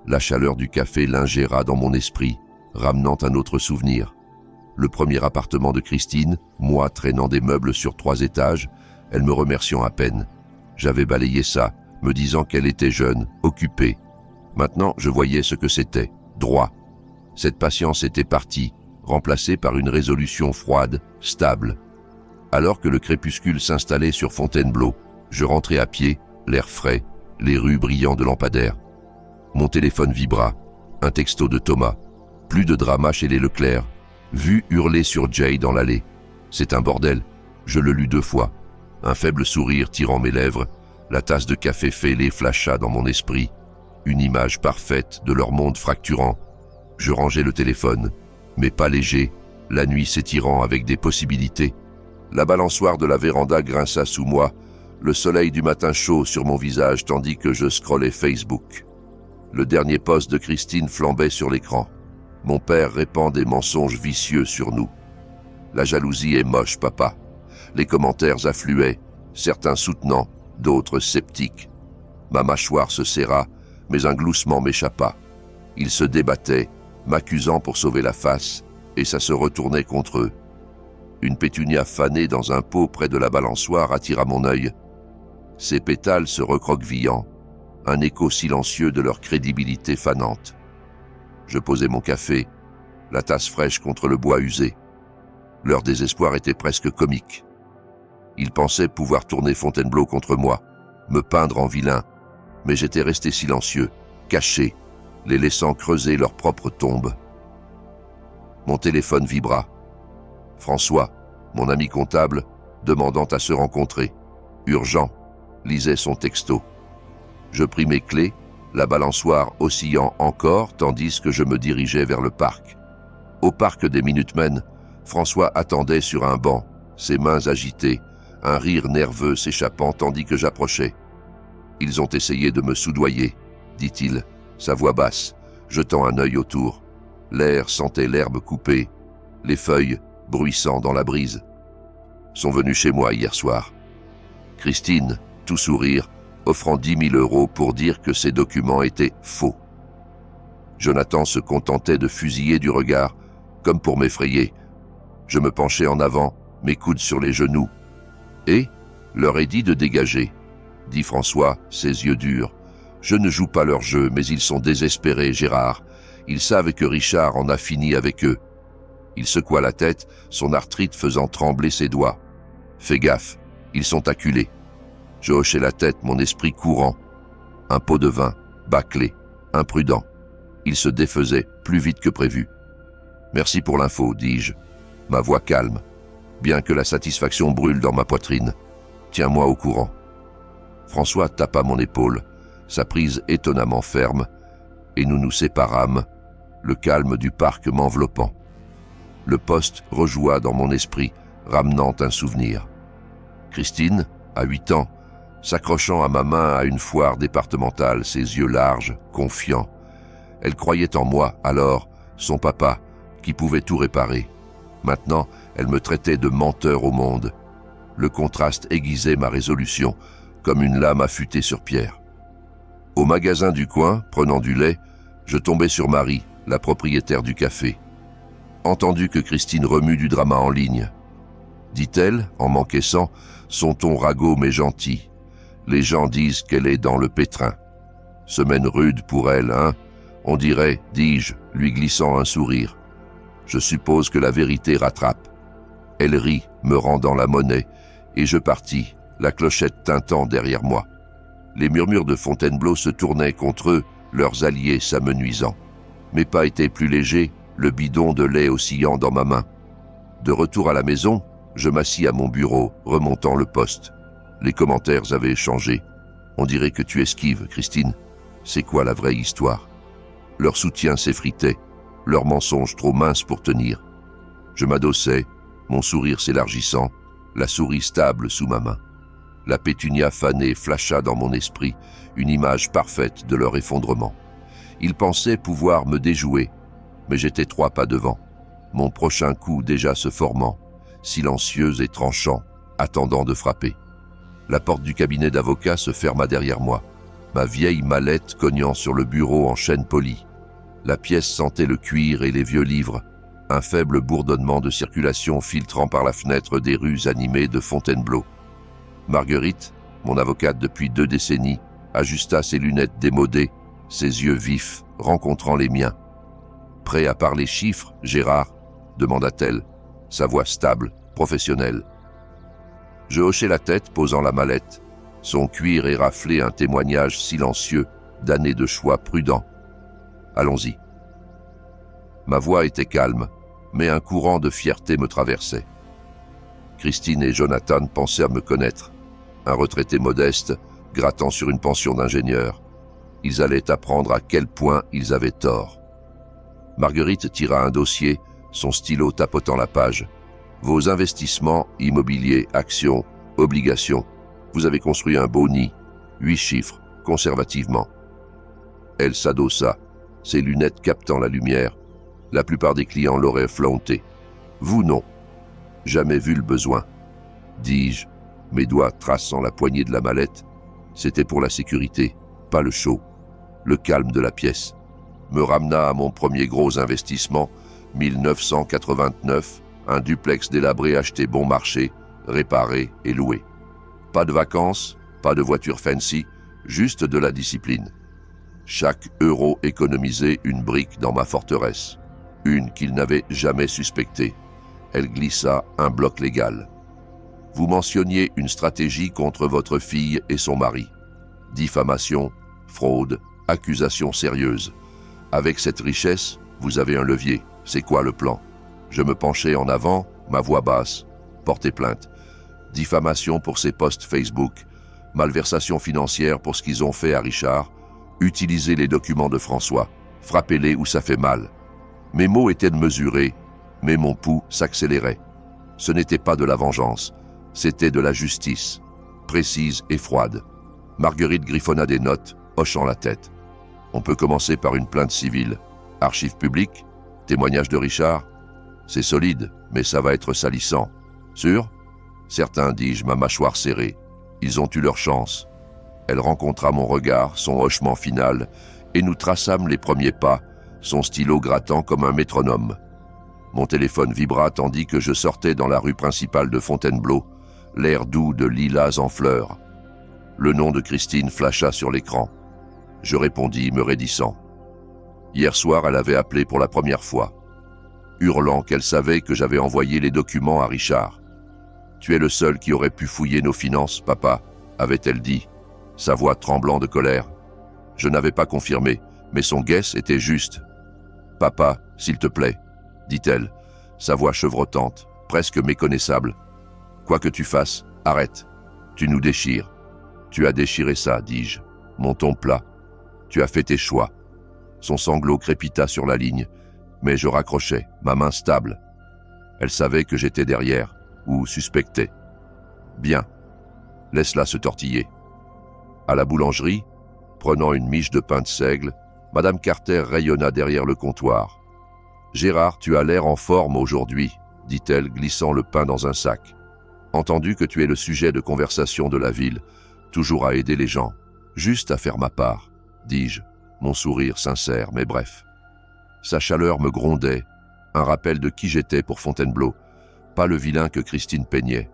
La chaleur du café l'ingéra dans mon esprit, ramenant un autre souvenir. Le premier appartement de Christine, moi traînant des meubles sur 3 étages, elle me remerciant à peine. J'avais balayé ça, me disant qu'elle était jeune, occupée. Maintenant, je voyais ce que c'était, droit. Cette patience était partie, remplacée par une résolution froide, stable. Alors que le crépuscule s'installait sur Fontainebleau, je rentrais à pied, l'air frais, les rues brillant de lampadaires. Mon téléphone vibra, un texto de Thomas. Plus de drama chez les Leclerc. Vu hurler sur Jay dans l'allée. C'est un bordel. Je le lus 2 fois. Un faible sourire tirant mes lèvres, la tasse de café fêlée flasha dans mon esprit. Une image parfaite de leur monde fracturant. Je rangeai le téléphone, mais pas léger, la nuit s'étirant avec des possibilités. La balançoire de la véranda grinça sous moi, le soleil du matin chaud sur mon visage tandis que je scrollais Facebook. Le dernier post de Christine flambait sur l'écran. Mon père répand des mensonges vicieux sur nous. La jalousie est moche, papa. Les commentaires affluaient, certains soutenants, d'autres sceptiques. Ma mâchoire se serra, mais un gloussement m'échappa. Ils se débattaient, m'accusant pour sauver la face, et ça se retournait contre eux. Une pétunia fanée dans un pot près de la balançoire attira mon œil. Ses pétales se recroquevillant, un écho silencieux de leur crédibilité fanante. Je posai mon café, la tasse fraîche contre le bois usé. Leur désespoir était presque comique. Ils pensaient pouvoir tourner Fontainebleau contre moi, me peindre en vilain, mais j'étais resté silencieux, caché, les laissant creuser leur propre tombe. Mon téléphone vibra. François, mon ami comptable, demandant à se rencontrer. Urgent, lisait son texto. Je pris mes clés, la balançoire oscillant encore tandis que je me dirigeais vers le parc. Au parc des Minutemen, François attendait sur un banc, ses mains agitées, un rire nerveux s'échappant tandis que j'approchais. « Ils ont essayé de me soudoyer », dit-il, sa voix basse, jetant un œil autour. L'air sentait l'herbe coupée, les feuilles bruissant dans la brise. Sont venus chez moi hier soir. Christine, tout sourire, offrant 10 000 € pour dire que ces documents étaient faux. Jonathan se contentait de fusiller du regard, comme pour m'effrayer. Je me penchai en avant, mes coudes sur les genoux. « Et leur ai dit de dégager », dit François, ses yeux durs. « Je ne joue pas leur jeu, mais ils sont désespérés, Gérard. Ils savent que Richard en a fini avec eux. » Il secoua la tête, son arthrite faisant trembler ses doigts. « Fais gaffe, ils sont acculés. » Je hochai la tête, mon esprit courant. Un pot de vin, bâclé, imprudent. Il se défaisait plus vite que prévu. « Merci pour l'info, dis-je, ma voix calme, bien que la satisfaction brûle dans ma poitrine. Tiens-moi au courant. » François tapa mon épaule, sa prise étonnamment ferme, et nous nous séparâmes, le calme du parc m'enveloppant. Le poste rejoua dans mon esprit, ramenant un souvenir. Christine, à 8 ans, s'accrochant à ma main à une foire départementale, ses yeux larges, confiants. Elle croyait en moi, alors, son papa, qui pouvait tout réparer. Maintenant, elle me traitait de menteur au monde. Le contraste aiguisait ma résolution, comme une lame affûtée sur pierre. Au magasin du coin, prenant du lait, je tombais sur Marie, la propriétaire du café. Entendu que Christine remue du drama en ligne. Dit-elle, en m'encaissant, son ton ragot mais gentil. Les gens disent qu'elle est dans le pétrin. Semaine rude pour elle, hein? On dirait, dis-je, lui glissant un sourire. Je suppose que la vérité rattrape. Elle rit, me rendant la monnaie, et je partis, la clochette tintant derrière moi. Les murmures de Fontainebleau se tournaient contre eux, leurs alliés s'amenuisant. Mes pas étaient plus légers, le bidon de lait oscillant dans ma main. De retour à la maison, je m'assis à mon bureau, remontant le poste. Les commentaires avaient changé. On dirait que tu esquives, Christine. C'est quoi la vraie histoire? Leur soutien s'effritait, leurs mensonges trop minces pour tenir. Je m'adossais, mon sourire s'élargissant, la souris stable sous ma main. La pétunia fanée flasha dans mon esprit, une image parfaite de leur effondrement. Ils pensaient pouvoir me déjouer, mais j'étais 3 pas devant, mon prochain coup déjà se formant, silencieux et tranchant, attendant de frapper. La porte du cabinet d'avocat se ferma derrière moi, ma vieille mallette cognant sur le bureau en chêne poli. La pièce sentait le cuir et les vieux livres, un faible bourdonnement de circulation filtrant par la fenêtre des rues animées de Fontainebleau. Marguerite, mon avocate depuis 2 décennies, ajusta ses lunettes démodées, ses yeux vifs rencontrant les miens. « Prêt à parler chiffres, Gérard ?» demanda-t-elle, sa voix stable, professionnelle. Je hochai la tête, posant la mallette. Son cuir éraflait un témoignage silencieux d'années de choix prudents. « Allons-y. » Ma voix était calme, mais un courant de fierté me traversait. Christine et Jonathan pensèrent me connaître. Un retraité modeste, grattant sur une pension d'ingénieur. Ils allaient apprendre à quel point ils avaient tort. Marguerite tira un dossier, son stylo tapotant la page. « Vos investissements, immobiliers, actions, obligations. Vous avez construit un beau nid. 8 chiffres, conservativement. » Elle s'adossa, ses lunettes captant la lumière. La plupart des clients l'auraient flaunté. Vous non. Jamais vu le besoin. Dis-je, mes doigts traçant la poignée de la mallette. C'était pour la sécurité, pas le show. Le calme de la pièce me ramena à mon premier gros investissement, 1989, un duplex délabré acheté bon marché, réparé et loué. Pas de vacances, pas de voiture fancy, juste de la discipline. Chaque euro économisé une brique dans ma forteresse. Une qu'il n'avait jamais suspectée. Elle glissa un bloc légal. Vous mentionniez une stratégie contre votre fille et son mari. Diffamation, fraude, accusation sérieuse. Avec cette richesse, vous avez un levier. C'est quoi le plan? Je me penchai en avant, ma voix basse. Portez plainte. Diffamation pour ses posts Facebook. Malversation financière pour ce qu'ils ont fait à Richard. Utilisez les documents de François. Frappez-les où ça fait mal. Mes mots étaient mesurés, mais mon pouls s'accélérait. Ce n'était pas de la vengeance, c'était de la justice, précise et froide. Marguerite griffonna des notes, hochant la tête. On peut commencer par une plainte civile. Archives publiques, témoignage de Richard. C'est solide, mais ça va être salissant. Sûr? Certains, dis-je, ma mâchoire serrée. Ils ont eu leur chance. Elle rencontra mon regard, son hochement final, et nous traçâmes les premiers pas, son stylo grattant comme un métronome. Mon téléphone vibra tandis que je sortais dans la rue principale de Fontainebleau, l'air doux de lilas en fleurs. Le nom de Christine flasha sur l'écran. Je répondis, me raidissant. Hier soir, elle avait appelé pour la première fois, hurlant qu'elle savait que j'avais envoyé les documents à Richard. « Tu es le seul qui aurait pu fouiller nos finances, papa », avait-elle dit, sa voix tremblant de colère. Je n'avais pas confirmé, mais son guess était juste. « Papa, s'il te plaît », dit-elle, sa voix chevrotante, presque méconnaissable. « Quoi que tu fasses, arrête. Tu nous déchires. »« Tu as déchiré ça, dis-je, mon ton plat. Tu as fait tes choix. » Son sanglot crépita sur la ligne, mais je raccrochais, ma main stable. Elle savait que j'étais derrière, ou suspectait. « Bien, laisse-la se tortiller. » À la boulangerie, prenant une miche de pain de seigle, Madame Carter rayonna derrière le comptoir. « Gérard, tu as l'air en forme aujourd'hui, » dit-elle, glissant le pain dans un sac. « Entendu que tu es le sujet de conversation de la ville, toujours à aider les gens, juste à faire ma part, dis-je, mon sourire sincère, mais bref. Sa chaleur me grondait, un rappel de qui j'étais pour Fontainebleau, pas le vilain que Christine peignait.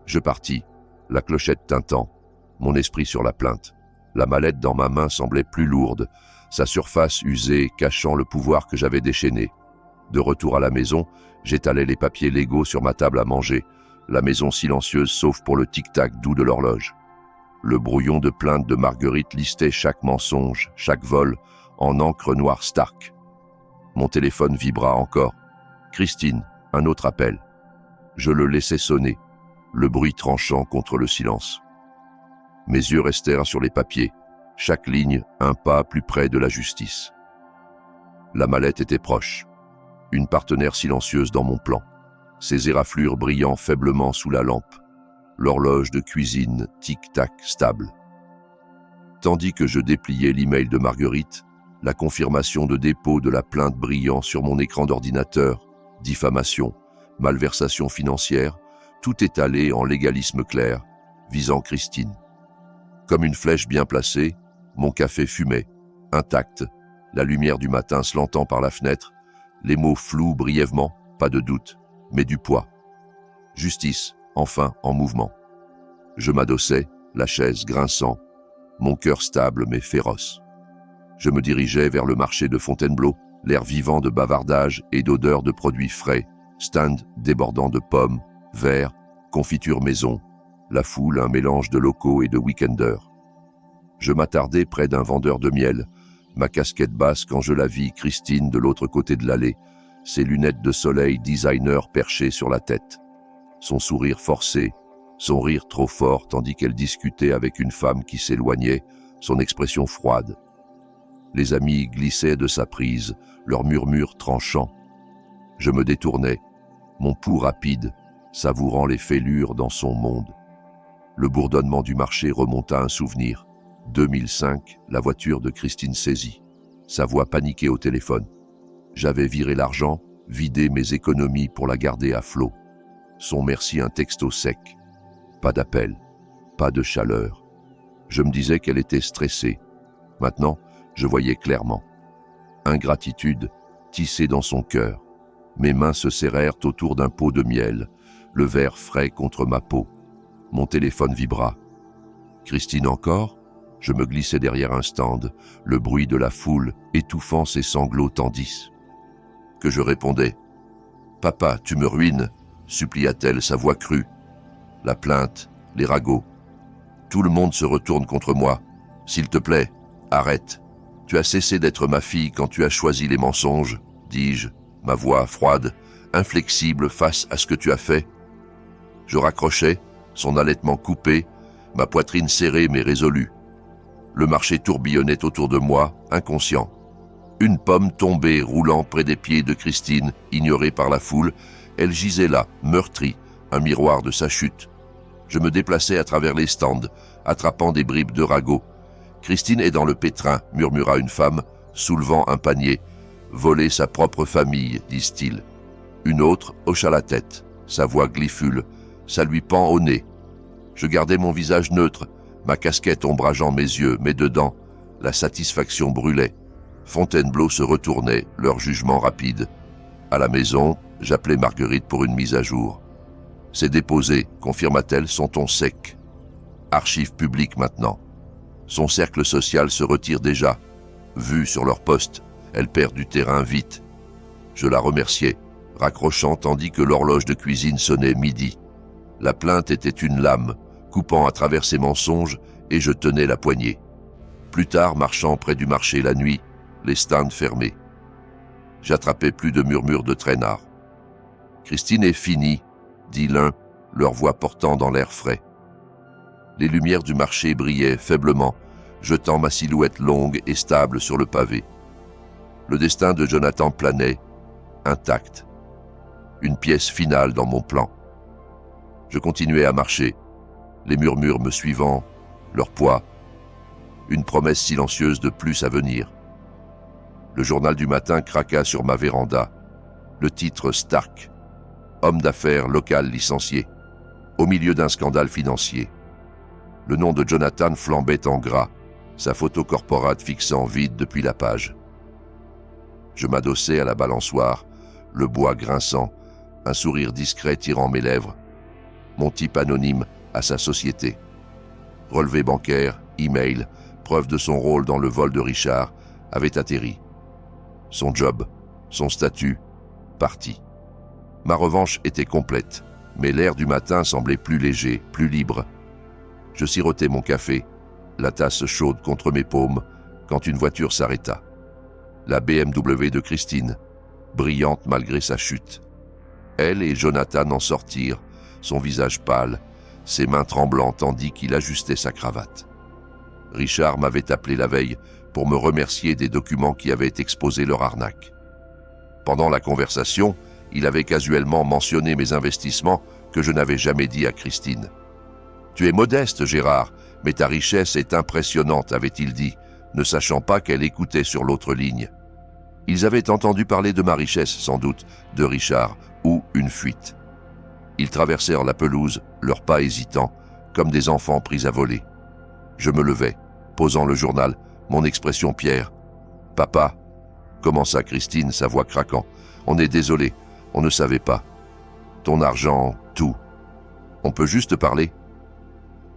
Je partis, la clochette tintant, mon esprit sur la plainte. La mallette dans ma main semblait plus lourde, sa surface usée cachant le pouvoir que j'avais déchaîné. De retour à la maison, j'étalais les papiers légaux sur ma table à manger, la maison silencieuse sauf pour le tic-tac doux de l'horloge. Le brouillon de plainte de Marguerite listait chaque mensonge, chaque vol, en encre noire Stark. Mon téléphone vibra encore. Christine, un autre appel. Je le laissais sonner, le bruit tranchant contre le silence. Mes yeux restèrent sur les papiers, chaque ligne un pas plus près de la justice. La mallette était proche, une partenaire silencieuse dans mon plan, ses éraflures brillant faiblement sous la lampe, l'horloge de cuisine tic-tac stable. Tandis que je dépliais l'email de Marguerite, la confirmation de dépôt de la plainte brillant sur mon écran d'ordinateur, diffamation, malversation financière, tout étalé en légalisme clair, visant Christine. Comme une flèche bien placée, mon café fumait, intact, la lumière du matin slantant par la fenêtre, les mots flous brièvement, pas de doute, mais du poids. Justice, enfin en mouvement. Je m'adossais, la chaise grinçant, mon cœur stable mais féroce. Je me dirigeais vers le marché de Fontainebleau, l'air vivant de bavardage et d'odeur de produits frais, stand débordant de pommes, verres, confitures maison, la foule un mélange de locaux et de week-enders. Je m'attardais près d'un vendeur de miel, ma casquette basse quand je la vis Christine de l'autre côté de l'allée, ses lunettes de soleil designer perchées sur la tête. Son sourire forcé, son rire trop fort tandis qu'elle discutait avec une femme qui s'éloignait, son expression froide. Les amis glissaient de sa prise, leurs murmures tranchants. Je me détournais, mon pouls rapide, savourant les fêlures dans son monde. Le bourdonnement du marché remonta un souvenir. 2005, la voiture de Christine saisie. Sa voix paniquée au téléphone. J'avais viré l'argent, vidé mes économies pour la garder à flot. Son merci un texto sec. Pas d'appel, pas de chaleur. Je me disais qu'elle était stressée. Maintenant, je voyais clairement. Ingratitude tissée dans son cœur. Mes mains se serrèrent autour d'un pot de miel, le verre frais contre ma peau. Mon téléphone vibra. Christine encore ? Je me glissais derrière un stand, le bruit de la foule étouffant ses sanglots tandis que je répondais. « Papa, tu me ruines !» supplia-t-elle, sa voix crue. La plainte, les ragots. Tout le monde se retourne contre moi. S'il te plaît, arrête. Tu as cessé d'être ma fille quand tu as choisi les mensonges, dis-je, ma voix froide, inflexible face à ce que tu as fait. Je raccrochais, son allaitement coupé, ma poitrine serrée mais résolue. Le marché tourbillonnait autour de moi, inconscient. Une pomme tombée, roulant près des pieds de Christine, ignorée par la foule, elle gisait là, meurtrie, un miroir de sa chute. Je me déplaçais à travers les stands, attrapant des bribes de ragots. Christine est dans le pétrin, murmura une femme, soulevant un panier. Voler sa propre famille, disent-ils. Une autre hocha la tête, sa voix glifule, ça lui pend au nez. Je gardais mon visage neutre, ma casquette ombrageant mes yeux, mais dedans, la satisfaction brûlait. Fontainebleau se retournait, leur jugement rapide. À la maison, j'appelais Marguerite pour une mise à jour. C'est déposé, confirma-t-elle, son ton sec. Archives publiques maintenant. Son cercle social se retire déjà. Vue sur leur poste, elle perd du terrain vite. Je la remerciais, raccrochant tandis que l'horloge de cuisine sonnait midi. La plainte était une lame, coupant à travers ses mensonges, et je tenais la poignée. Plus tard, marchant près du marché la nuit, les stands fermés. J'attrapais plus de murmures de traînards. « Christine est finie », dit l'un, leur voix portant dans l'air frais. Les lumières du marché brillaient faiblement, jetant ma silhouette longue et stable sur le pavé. Le destin de Jonathan planait, intact. Une pièce finale dans mon plan. Je continuais à marcher, les murmures me suivant, leur poids, une promesse silencieuse de plus à venir. Le journal du matin craqua sur ma véranda. Le titre Stark, homme d'affaires local licencié, au milieu d'un scandale financier. Le nom de Jonathan flambait en gras, sa photo corporate fixant vide depuis la page. Je m'adossai à la balançoire, le bois grinçant, un sourire discret tirant mes lèvres. Mon type anonyme à sa société. Relevé bancaire, email, preuve de son rôle dans le vol de Richard, avait atterri. Son job, son statut, parti. Ma revanche était complète, mais l'air du matin semblait plus léger, plus libre. Je sirotais mon café, la tasse chaude contre mes paumes, quand une voiture s'arrêta. La BMW de Christine, brillante malgré sa chute. Elle et Jonathan en sortirent, son visage pâle, ses mains tremblantes tandis qu'il ajustait sa cravate. Richard m'avait appelé la veille pour me remercier des documents qui avaient exposé leur arnaque. Pendant la conversation, il avait casuellement mentionné mes investissements que je n'avais jamais dit à Christine. « Tu es modeste, Gérard, mais ta richesse est impressionnante, avait-il dit, ne sachant pas qu'elle écoutait sur l'autre ligne. Ils avaient entendu parler de ma richesse, sans doute, de Richard, ou une fuite. Ils traversèrent la pelouse, leurs pas hésitants, comme des enfants pris à voler. Je me levai, posant le journal, mon expression Pierre. « Papa » commença Christine, sa voix craquant. « On est désolé, on ne savait pas. Ton argent, tout. On peut juste parler ?»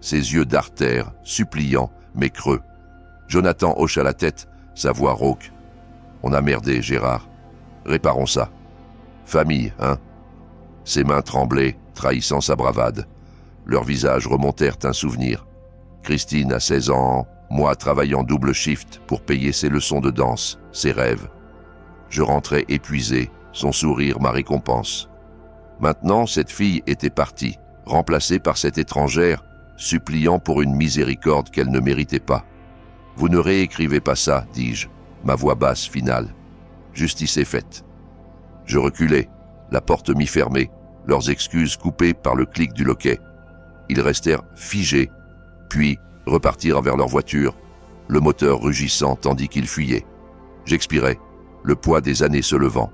Ses yeux dartèrent, suppliants, mais creux. Jonathan hocha la tête, sa voix rauque. « On a merdé, Gérard. Réparons ça. Famille, hein ?» Ses mains tremblaient, trahissant sa bravade. Leurs visages remontèrent un souvenir. Christine a 16 ans, moi travaillant double shift pour payer ses leçons de danse, ses rêves. Je rentrais épuisé, son sourire ma récompense. Maintenant, cette fille était partie, remplacée par cette étrangère, suppliant pour une miséricorde qu'elle ne méritait pas. « Vous ne réécrivez pas ça, dis-je, ma voix basse finale. Justice est faite. » Je reculai, la porte mi-fermée, leurs excuses coupées par le clic du loquet. Ils restèrent figés, puis repartirent vers leur voiture, le moteur rugissant tandis qu'ils fuyaient. J'expirais, le poids des années se levant.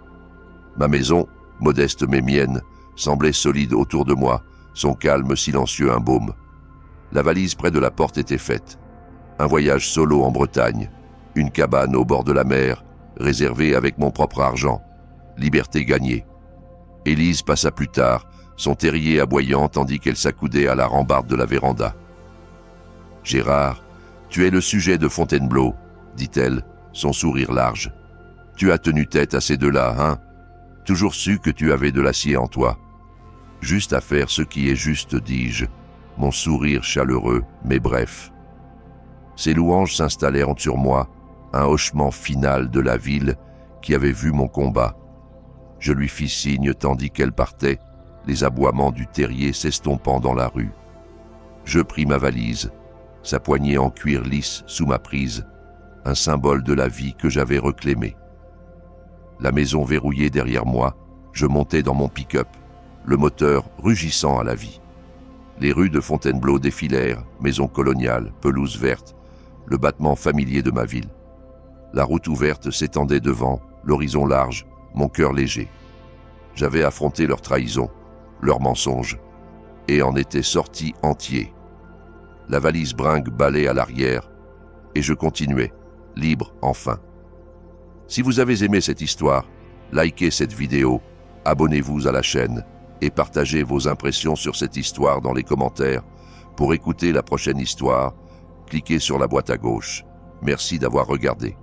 Ma maison, modeste mais mienne, semblait solide autour de moi, son calme silencieux un baume. La valise près de la porte était faite. Un voyage solo en Bretagne, une cabane au bord de la mer, réservée avec mon propre argent. Liberté gagnée. Élise passa plus tard, son terrier aboyant tandis qu'elle s'accoudait à la rambarde de la véranda. « Gérard, tu es le sujet de Fontainebleau, » dit-elle, son sourire large. « Tu as tenu tête à ces deux-là, hein? Toujours su que tu avais de l'acier en toi. Juste à faire ce qui est juste, dis-je, mon sourire chaleureux, mais bref. » Ces louanges s'installèrent sur moi, un hochement final de la ville qui avait vu mon combat. Je lui fis signe tandis qu'elle partait, les aboiements du terrier s'estompant dans la rue. Je pris ma valise, sa poignée en cuir lisse sous ma prise, un symbole de la vie que j'avais reclémée. La maison verrouillée derrière moi, je montais dans mon pick-up, le moteur rugissant à la vie. Les rues de Fontainebleau défilèrent, maisons coloniales, pelouses vertes, le battement familier de ma ville. La route ouverte s'étendait devant, l'horizon large, mon cœur léger. J'avais affronté leur trahison, leurs mensonges, et en étais sorti entier. La valise bringue balait à l'arrière, et je continuais, libre enfin. Si vous avez aimé cette histoire, likez cette vidéo, abonnez-vous à la chaîne et partagez vos impressions sur cette histoire dans les commentaires. Pour écouter la prochaine histoire, cliquez sur la boîte à gauche. Merci d'avoir regardé.